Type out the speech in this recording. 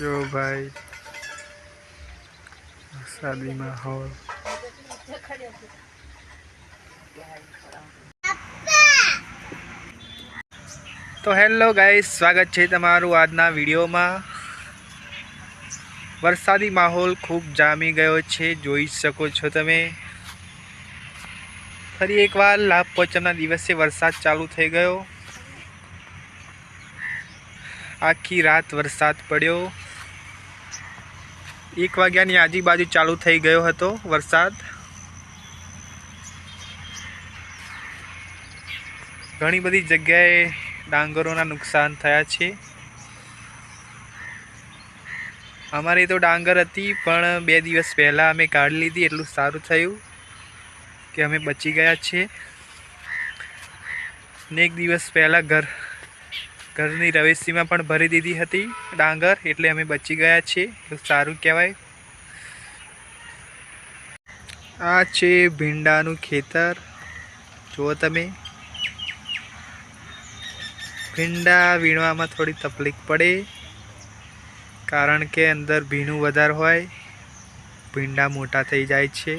जो भाई शादी माहौल। तो हेलो गाइस, स्वागत है तमारू आजना वीडियो में। वरसादी माहौल खूब जामी गयो छे, जोई सको छो तमे। फरी एक बार लाभ पोचमना दिवसे वरसाद चालू थई गयो। आखी रात वरसाद पड्यो। 1 वाग्यानी आजूबाजू चालू थई गयो हतो वरसाद। घणी बधी जग्याए डांगरोना नुकसान थया छे। अमारी तो डांगर हती पण 2 दिवस पहला अमे काढी लीधी, एटલું सारू थयुं के अमे बची गया छे। ने 1 दिवस पहला घरनी रवेशीमां पण भरी दीधी हती डांगर, एटले अमे बची गया छे। तो सारू कहेवाय। आ छे भींडानुं खेतर, जुओ तमे। भींडा वीणवामां थोड़ी तकलीफ पड़े, कारण के अंदर भीणुं वधारे होय, भींडा मोटा थई जाय छे।